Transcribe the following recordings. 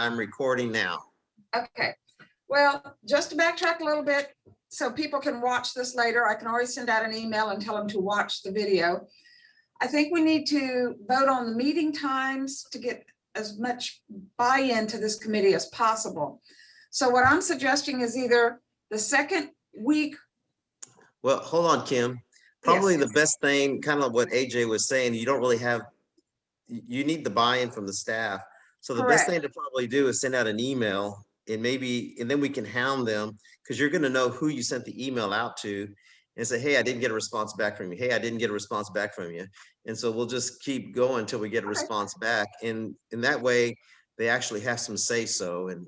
I'm recording now. Okay, well, just to backtrack a little bit, so people can watch this later, I can always send out an email and tell them to watch the video. I think we need to vote on the meeting times to get as much buy-in to this committee as possible. So what I'm suggesting is either the second week. Well, hold on, Kim. Probably Yes. the best thing, kind of what AJ was saying, you don't really have, you need the buy-in from the staff. So the best Correct. thing to probably do is send out an email and then we can hound them, because you're going to know who you sent the email out to and say, hey, I didn't get a response back from you. Hey, I didn't get a response back from you. And so we'll just keep going until we get a response back. And in that way, they actually have some say so. And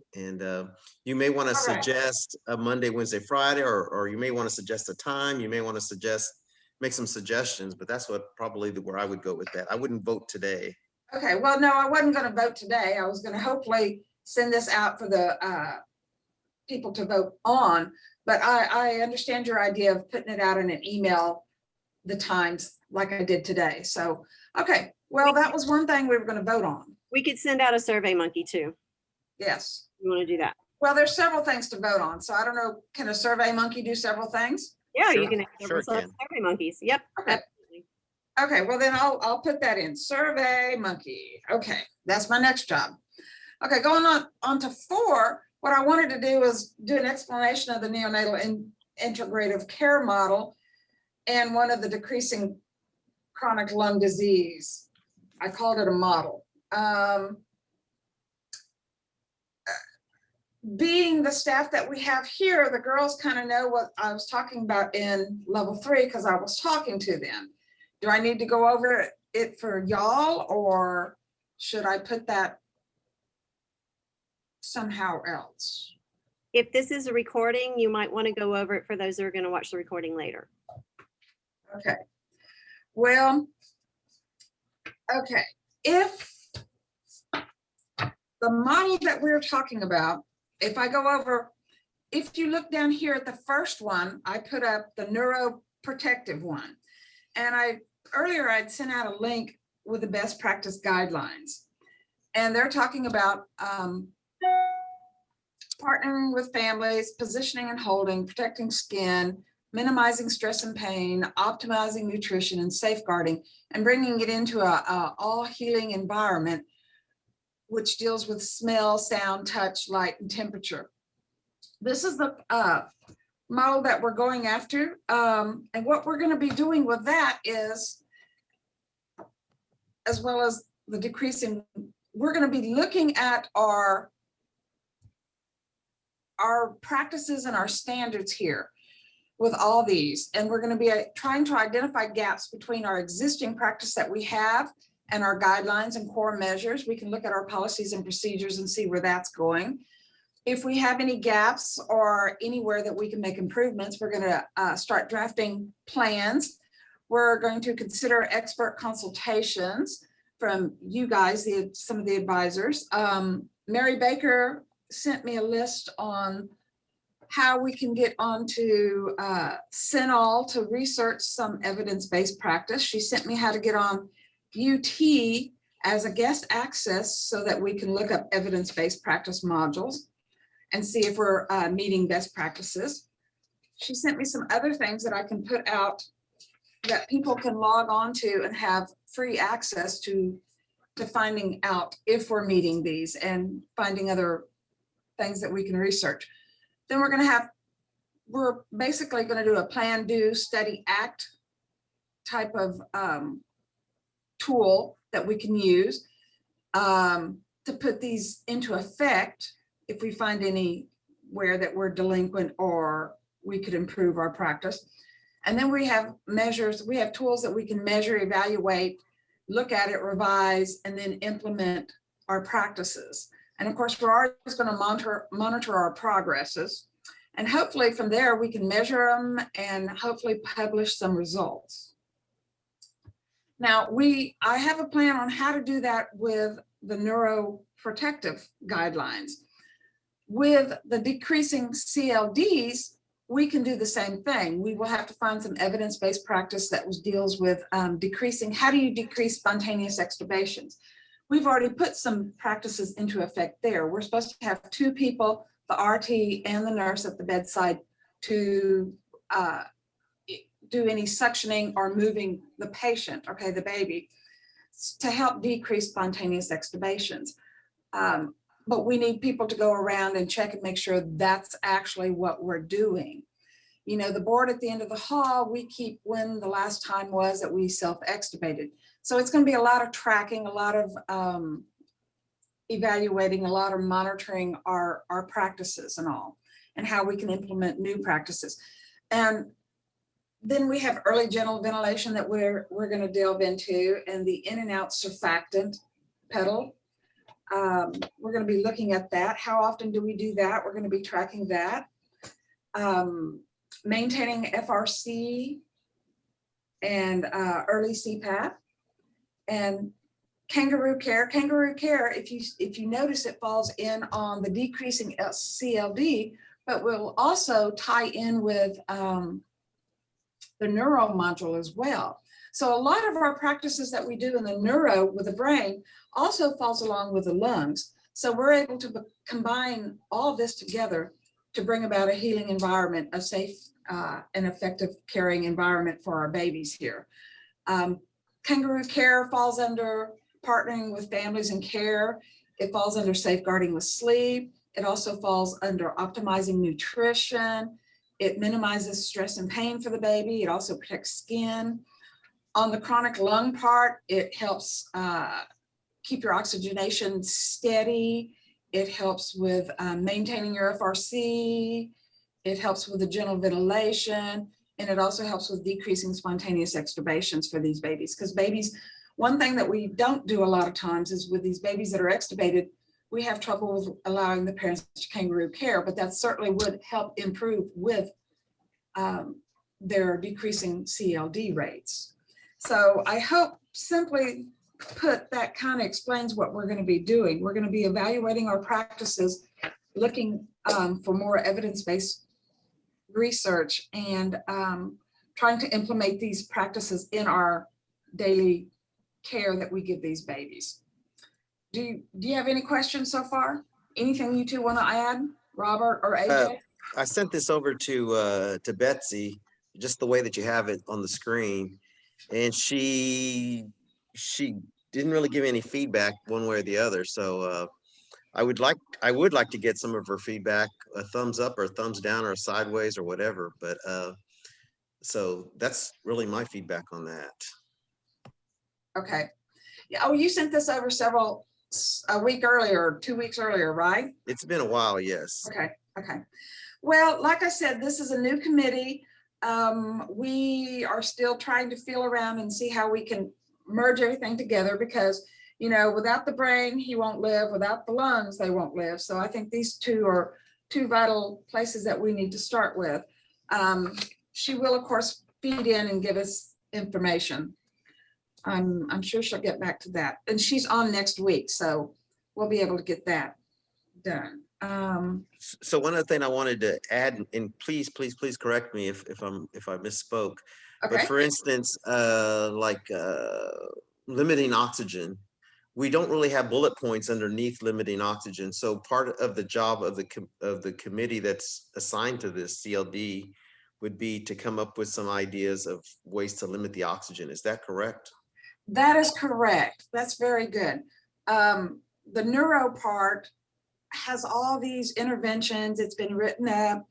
you may want to suggest a Monday, Wednesday, Friday, or you may want to suggest a time. You may want to make some suggestions, but that's probably where I would go with that. I wouldn't vote today. Okay, well, no, I wasn't going to vote today. I was going to hopefully send this out for the people to vote on, but I understand your idea of putting it out in an email, the times like I did today. So, okay, well, that was one thing we were going to vote on. We could send out a Survey Monkey too. Yes. You want to do that? Well, there's several things to vote on. So I don't know, can a Survey Monkey do several things? Yeah, Sure, you can have sure several can. Survey Monkeys. Yep. Okay. Absolutely. Okay, well then I'll put that in, Survey Monkey. Okay, that's my next job. Okay, going on to 4, what I wanted to do was do an explanation of the neonatal integrative care model and one of the decreasing chronic lung disease. I called it a model. Being the staff that we have here, the girls kind of know what I was talking about in level 3 because I was talking to them. Do I need to go over it for y'all, or should I put that somehow else? If this is a recording, you might want to go over it for those that are going to watch the recording later. Okay. Well, okay. If the model that we're talking about, if I go over, if you look down here at the first one, I put up the neuroprotective one. And earlier I'd sent out a link with the best practice guidelines. And they're talking about partnering with families, positioning and holding, protecting skin, minimizing stress and pain, optimizing nutrition and safeguarding, and bringing it into a all healing environment, which deals with smell, sound, touch, light, and temperature. This is the model that we're going after. And what we're going to be doing with that is, as well as the decreasing, we're going to be looking at our practices and our standards here with all these. And we're going to be trying to identify gaps between our existing practice that we have and our guidelines and core measures. We can look at our policies and procedures and see where that's going. If we have any gaps or anywhere that we can make improvements, we're going to start drafting plans. We're going to consider expert consultations from you guys, some of the advisors. Mary Baker sent me a list on how we can get onto CINAHL to research some evidence-based practice. She sent me how to get on UT as a guest access so that we can look up evidence-based practice modules and see if we're meeting best practices. She sent me some other things that I can put out that people can log on to and have free access to finding out if we're meeting these and finding other things that we can research. Then we're basically going to do a plan, do, study, act type of tool that we can use to put these into effect if we find anywhere that we're delinquent or we could improve our practice. And then we have measures, we have tools that we can measure, evaluate, look at it, revise, and then implement our practices. And of course, we're always going to monitor our progresses. And hopefully from there, we can measure them and hopefully publish some results. Now, I have a plan on how to do that with the neuroprotective guidelines. With the decreasing CLDs, we can do the same thing. We will have to find some evidence-based practice that deals with decreasing. How do you decrease spontaneous extubations? we've already put some practices into effect there. We're supposed to have 2 people, the RT and the nurse at the bedside, to do any suctioning or moving the patient, okay, the baby, to help decrease spontaneous extubations. But we need people to go around and check and make sure that's actually what we're doing. You know, the board at the end of the hall, we keep when the last time was that we self-extubated. So it's going to be a lot of tracking, a lot of evaluating, a lot of monitoring our practices and all, and how we can implement new practices. And then we have early genital ventilation that we're going to delve into, and the in and out surfactant pedal. We're going to be looking at that. How often do we do that? We're going to be tracking that. Maintaining FRC and early CPAP, and kangaroo care. Kangaroo care, if you notice, it falls in on the decreasing CLD, but will also tie in with the neuro module as well. So a lot of our practices that we do in the neuro with the brain also falls along with the lungs. So we're able to combine all this together to bring about a healing environment, a safe and effective caring environment for our babies here. Kangaroo care falls under partnering with families in care. It falls under safeguarding with sleep. It also falls under optimizing nutrition. It minimizes stress and pain for the baby. It also protects skin. On the chronic lung part, it helps keep your oxygenation steady. It helps with maintaining your FRC. It helps with the genital ventilation. And it also helps with decreasing spontaneous extubations for these babies. Because babies, one thing that we don't do a lot of times is with these babies that are extubated, we have trouble with allowing the parents to kangaroo care, but that certainly would help improve with their decreasing CLD rates. So I hope, simply put, that kind of explains what we're going to be doing. We're going to be evaluating our practices, looking for more evidence-based research, and trying to implement these practices in our daily care that we give these babies. Do you have any questions so far? Anything you two want to add, Robert or AJ? I sent this over to Betsy, just the way that you have it on the screen, and she didn't really give any feedback one way or the other. So I would like to get some of her feedback, a thumbs up or a thumbs down or a sideways or whatever. But so that's really my feedback on that. Okay. Yeah. Oh, you sent this over a week earlier, 2 weeks earlier, right? It's been a while, yes. Okay. Okay. Well, like I said, this is a new committee. We are still trying to feel around and see how we can merge everything together, because, you know, without the brain, he won't live. Without the lungs, they won't live. So I think these two are 2 vital places that we need to start with. She will, of course, feed in and give us information. I'm sure she'll get back to that. And she's on next week, so we'll be able to get that done. So one other thing I wanted to add, and please correct me if I misspoke. Okay. But for instance, limiting oxygen, we don't really have bullet points underneath limiting oxygen. So part of the job of the committee that's assigned to this CLD would be to come up with some ideas of ways to limit the oxygen. Is that correct? That is correct. That's very good. The neuro part has all these interventions. It's been written up.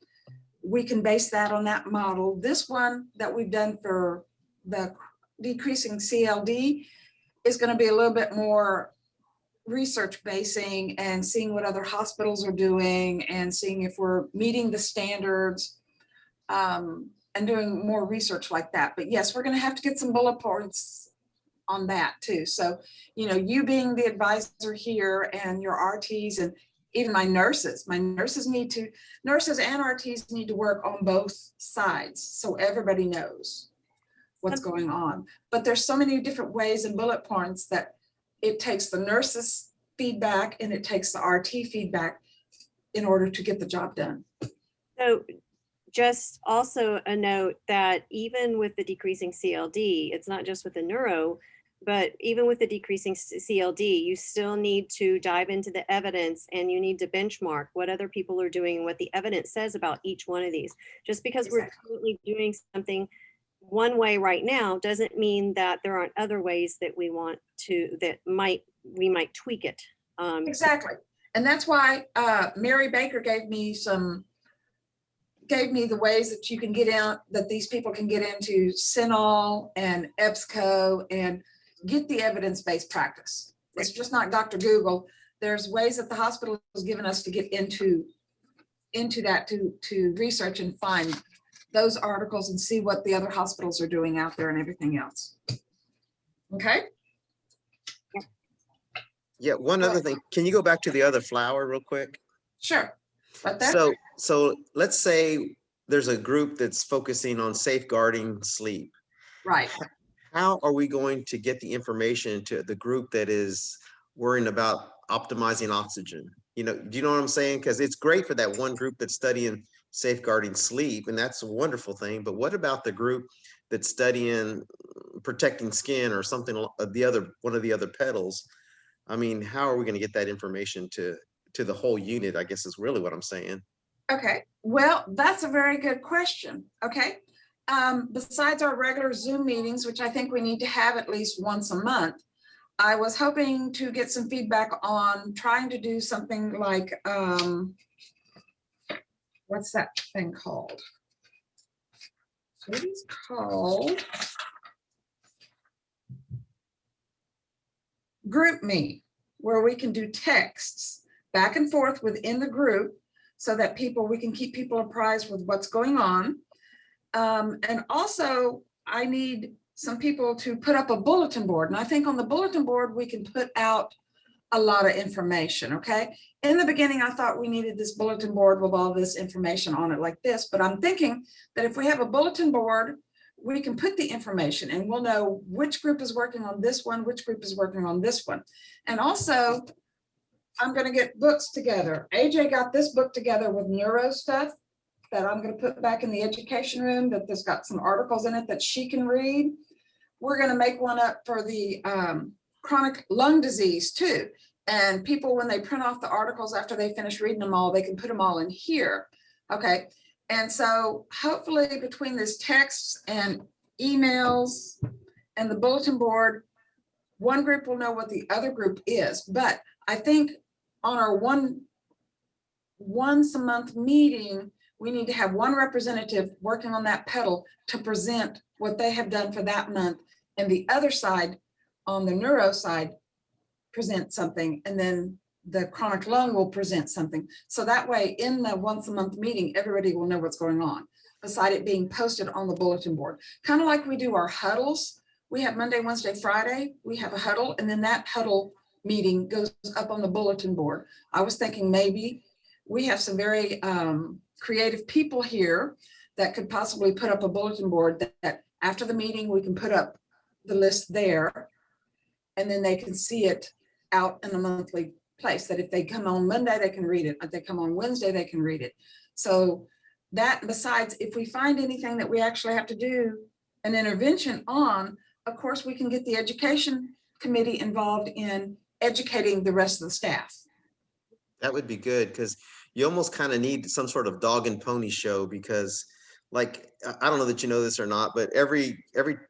We can base that on that model. This one that we've done for the decreasing CLD is going to be a little bit more research basing and seeing what other hospitals are doing and seeing if we're meeting the standards, and doing more research like that. But yes, we're going to have to get some bullet points on that too. So, you know, you being the advisor here and your RTs and even my nurses and RTs need to work on both sides so everybody knows what's going on. But there's so many different ways and bullet points that it takes the nurses' feedback and it takes the RT feedback in order to get the job done. So just also a note that even with the decreasing CLD, it's not just with the neuro, But even with the decreasing CLD, you still need to dive into the evidence and you need to benchmark what other people are doing and what the evidence says about each one of these. Just because we're Exactly. currently doing something one way right now doesn't mean that there aren't other ways that we want to, we might tweak it. Exactly. And that's why Mary Baker gave me the ways that you can get out, that these people can get into CINAHL and EBSCO and get the evidence-based practice. It's just not Dr. Google. There's ways that the hospital has given us to get into that, to research and find those articles and see what the other hospitals are doing out there and everything else. Okay? Yeah, one other thing, can you go back to the other flower real quick? Sure. But that, So let's say there's a group that's focusing on safeguarding sleep. right. How are we going to get the information to the group that is worrying about optimizing oxygen? You know, do you know what I'm saying? Because it's great for that one group that's studying safeguarding sleep, and that's a wonderful thing. But what about the group that's studying protecting skin or something, one of the other petals? I mean, how are we going to get that information to the whole unit, I guess is really what I'm saying. Okay, well, that's a very good question. Okay. Besides our regular Zoom meetings, which I think we need to have at least once a month, I was hoping to get some feedback on trying to do something like, what's that thing called? It is called GroupMe, where we can do texts back and forth within the group so that we can keep people apprised with what's going on. And also, I need some people to put up a bulletin board. And I think on the bulletin board, we can put out a lot of information, okay? In the beginning, I thought we needed this bulletin board with all this information on it like this, but I'm thinking that if we have a bulletin board, we can put the information and we'll know which group is working on this one, which group is working on this one. And also, I'm gonna get books together. AJ got this book together with neuro stuff that I'm gonna put back in the education room, that there's got some articles in it that she can read. We're gonna make one up for the chronic lung disease too. And people, when they print off the articles after they finish reading them all, they can put them all in here, okay? And so hopefully between this texts and emails and the bulletin board, one group will know what the other group is. But I think on our once a month meeting, we need to have one representative working on that pedal to present what they have done for that month. And the other side, on the neuro side, present something, and then the chronic lung will present something. So that way in the once a month meeting, everybody will know what's going on, beside it being posted on the bulletin board. Kind of like we do our huddles. We have Monday, Wednesday, Friday, we have a huddle, and then that huddle meeting goes up on the bulletin board. I was thinking maybe we have some very creative people here that could possibly put up a bulletin board that after the meeting, we can put up the list there, and then they can see it out in a monthly place, that if they come on Monday, they can read it. If they come on Wednesday, they can read it. So that, besides, if we find anything that we actually have to do an intervention on, of course, we can get the education committee involved in educating the rest of the staff. That would be good, because you almost kind of need some sort of dog and pony show, because like, I don't know that you know this or not, but every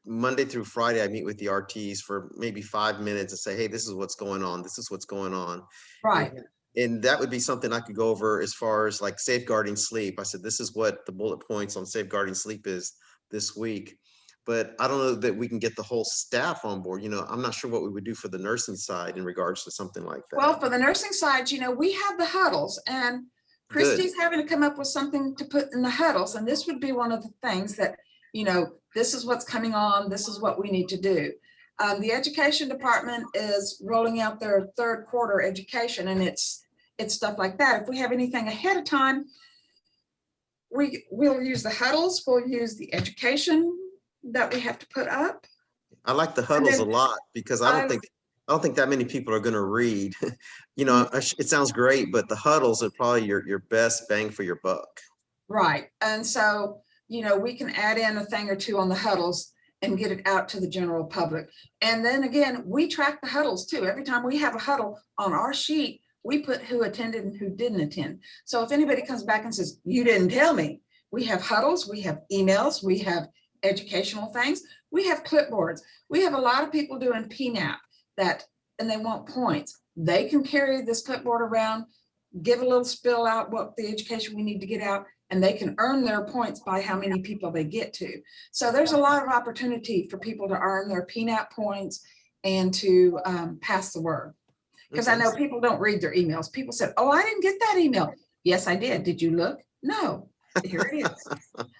Monday through Friday, I meet with the RTs for maybe 5 minutes and say, hey, this is what's going on. This is what's going on. Right. And that would be something I could go over as far as like safeguarding sleep. I said, this is what the bullet points on safeguarding sleep is this week. But I don't know that we can get the whole staff on board. You know, I'm not sure what we would do for the nursing side in regards to something like that. Well, for the nursing side, you know, we have the huddles, and Christy's having to come up with something to put in the huddles. And this would be one of the things that, you know, this is what's coming on. This is what we need to do. The education department is rolling out their third quarter education, and it's stuff like that. If we have anything ahead of time, we'll use the huddles. We'll use the education that we have to put up. I like the huddles a lot, because I don't think that many people are going to read. You know, it sounds great, but the huddles are probably your best bang for your buck. Right. And so, you know, we can add in a thing or two on the huddles and get it out to the general public. And then again, we track the huddles too. Every time we have a huddle on our sheet, we put who attended and who didn't attend. So if anybody comes back and says, you didn't tell me, we have huddles, we have emails, we have educational things, we have clipboards. We have a lot of people doing PNAP and they want points. They can carry this clipboard around, give a little spill out what the education we need to get out, and they can earn their points by how many people they get to. So there's a lot of opportunity for people to earn their PNAP points and to pass the word. Because I Okay. know people don't read their emails. People said, oh, I didn't get that email. Yes, I did. Did you look? No, here it is.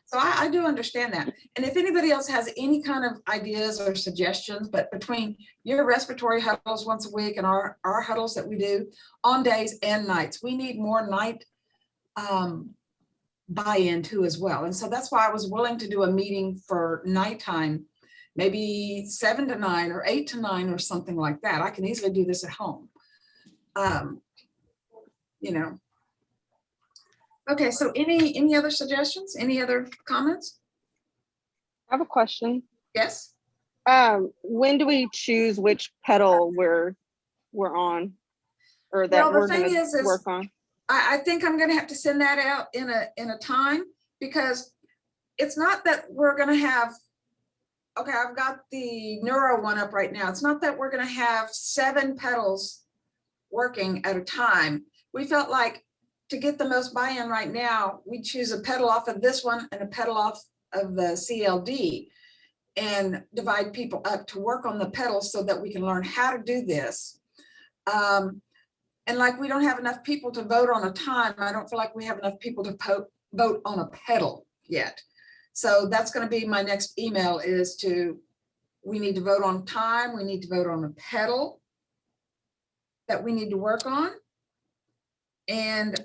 So I do understand that. And if anybody else has any kind of ideas or suggestions, but between your respiratory huddles once a week and our huddles that we do on days and nights, we need more night buy-in too as well. And so that's why I was willing to do a meeting for nighttime, maybe 7 to 9 or 8 to 9 or something like that. I can easily do this at home. You know. Okay, so any other suggestions? Any other comments? I have a question. Yes. When do we choose which pedal we're on, or that Well, the we're thing gonna is work on? I think I'm gonna have to send that out in a time, because it's not that we're gonna have, okay, I've got the neuro one up right now. It's not that we're gonna have 7 pedals working at a time. We felt like to get the most buy-in right now, we choose a pedal off of this one and a pedal off of the CLD and divide people up to work on the pedals so that we can learn how to do this. And like, we don't have enough people to vote on a time. I don't feel like we have enough people to vote on a pedal yet. So that's going to be my next email, is we need to vote on time. We need to vote on a pedal that we need to work on. And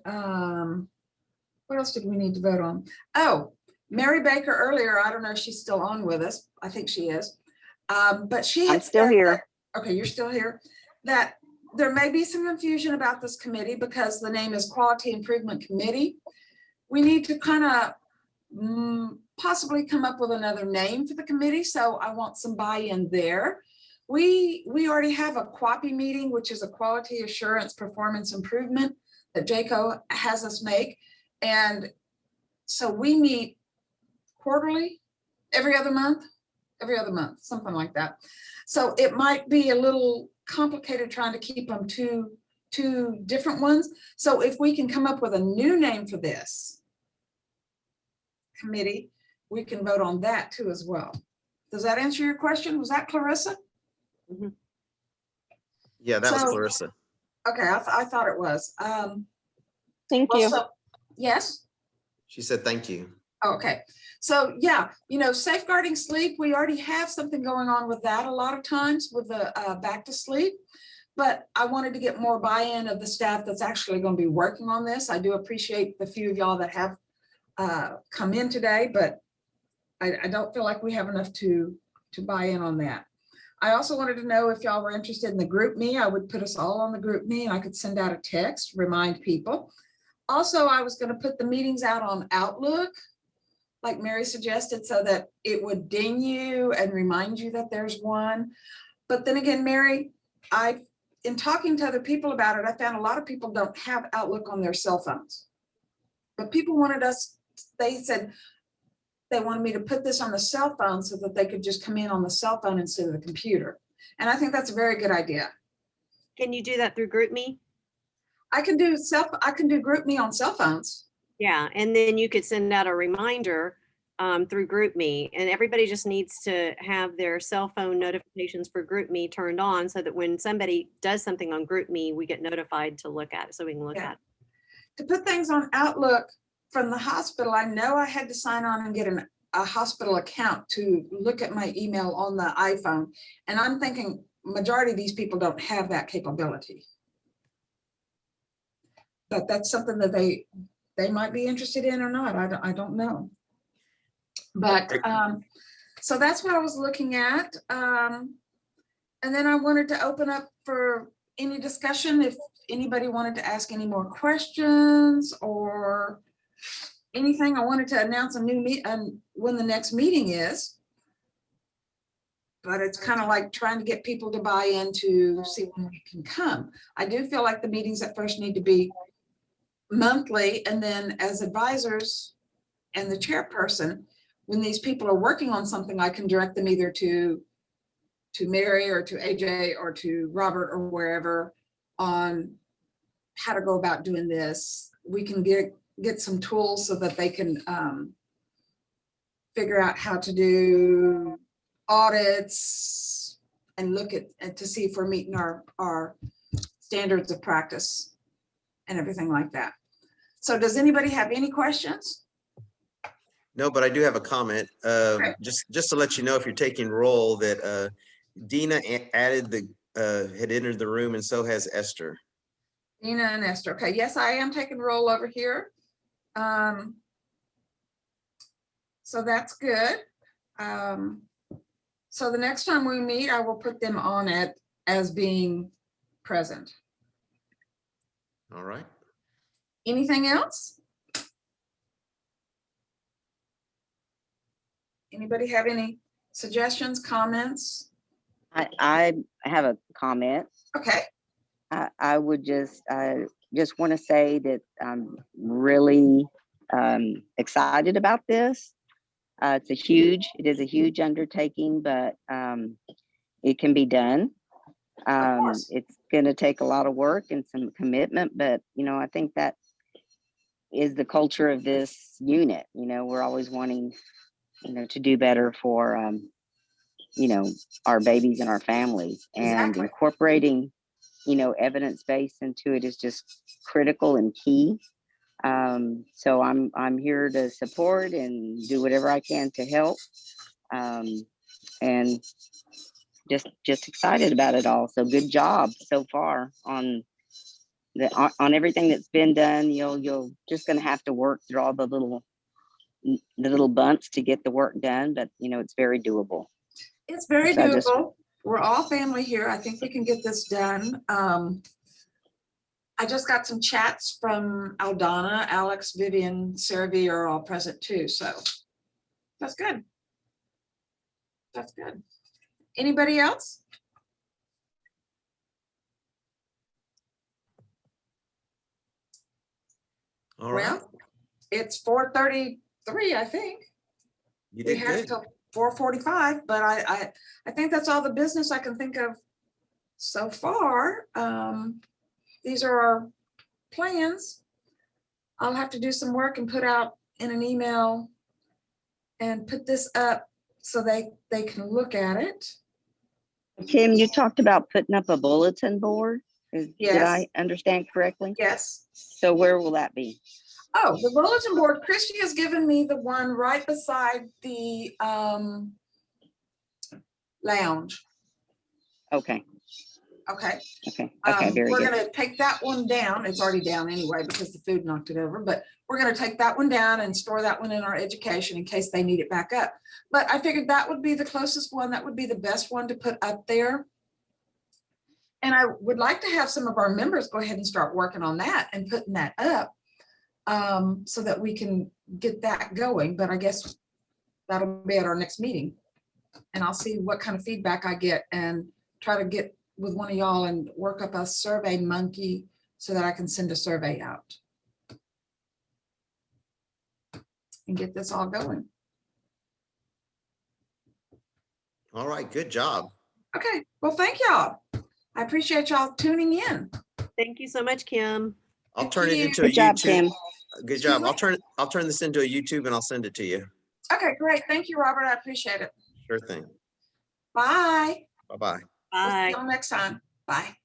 what else did we need to vote on? Oh, Mary Baker earlier, I don't know if she's still on with us. I think she is. But she had I'm still said here. that- okay, you're still here. That there may be some confusion about this committee because the name is Quality Improvement Committee. We need to kind of possibly come up with another name for the committee. So I want some buy-in there. We already have a QAPI meeting, which is a Quality Assurance Performance Improvement that JACO has us make. And so we meet quarterly, every other month, something like that. So it might be a little complicated trying to keep them two different ones. So if we can come up with a new name for this committee, we can vote on that too as well. Does that answer your question? Was that Clarissa? Yeah, that was So- Clarissa. Okay, I thought it was. Thank Well, you. so, yes. She said, thank you. Okay, so yeah, safeguarding sleep, we already have something going on with that a lot of times with the back to sleep. But I wanted to get more buy-in of the staff that's actually going to be working on this. I do appreciate the few of y'all that have come in today, but I don't feel like we have enough to buy in on that. I also wanted to know if y'all were interested in the group me. I would put us all on the group me and I could send out a text, remind people. Also, I was going to put the meetings out on Outlook, like Mary suggested, so that it would ding you and remind you that there's one. But then again, Mary, in talking to other people about it, I found a lot of people don't have Outlook on their cell phones. But people wanted us, they said they wanted me to put this on the cell phone so that they could just come in on the cell phone instead of the computer. And I think that's a very good idea. Can you do that through GroupMe? I can do group me on cell phones. Yeah, and then you could send out a reminder through GroupMe, and everybody just needs to have their cell phone notifications for GroupMe turned on so that when somebody does something on GroupMe, we get notified to look at it, so we can look Yeah. at it. To put things on Outlook from the hospital, I know I had to sign on and get a hospital account to look at my email on the iPhone. And I'm thinking majority of these people don't have that capability. But that's something that they might be interested in or not. I don't know. But so that's what I was looking at. And then I wanted to open up for any discussion if anybody wanted to ask any more questions or anything. I wanted to announce a new when the next meeting is. but it's kind of like trying to get people to buy in to see when we can come. I do feel like the meetings at first need to be monthly, and then as advisors and the chairperson, when these people are working on something, I can direct them either to Mary or to AJ or to Robert or wherever on how to go about doing this. We can get some tools so that they can figure out how to do audits and look at and to see if we're meeting our standards of practice and everything like that. So does anybody have any questions? No, but I do have a comment. Okay. Just to let you know, if you're taking roll, that Dina added had entered the room, and so has Esther. Nina and Esther. Okay, yes, I am taking roll over here. So that's good. So the next time we meet, I will put them on it as being present. All right. Anything else? Anybody have any suggestions, comments? I have a comment. Okay, I would just want to say that I'm really excited about this. It is a huge undertaking, but it can be done. course. It's going to take a lot of work and some commitment, but I think that is the culture of this unit. We're always wanting, to do better for, our babies and our families, and Exactly. incorporating, evidence-based into it is just critical and key. So I'm here to support and do whatever I can to help. And just excited about it all. So good job so far on everything that's been done. You're just going to have to work through all the little bumps to get the work done, but it's very doable. It's very So doable. We're all family here. I think we can get this done. I just got some chats from Aldana, Alex, Vivian, Sarah V are all present too, so that's good. That's good. Anybody else? All right. Well, it's 4:33, I think. You We did had good. till 4:45, but I think that's all the business I can think of so far. These are our plans. I'll have to do some work and put out in an email and put this up so they can look at it. Kim, you talked about putting up a bulletin board. Did Yes. I understand correctly? Yes. So where will that be? Oh, the bulletin board, Christy has given me the one right beside the lounge. Okay. Okay. Okay. Very We're good. gonna take that one down. It's already down anyway because the food knocked it over, but we're gonna take that one down and store that one in our education in case they need it back up. But I figured that would be the closest one. That would be the best one to put up there. And I would like to have some of our members go ahead and start working on that and putting that up so that we can get that going. But I guess that'll be at our next meeting. And I'll see what kind of feedback I get and try to get with one of y'all and work up a Survey Monkey so that I can send a survey out and get this all going. All right. Good job. Okay, well, thank y'all. I appreciate y'all tuning in. Thank you so much, Kim. I'll Thank turn it you. into a Good job, YouTube. Kim. Good Excuse job. me? I'll turn this into a YouTube and I'll send it to you. Okay, great. Thank you, Robert. I appreciate it. Sure thing. Bye. Bye-bye. We'll see Bye. y'all next time. Bye.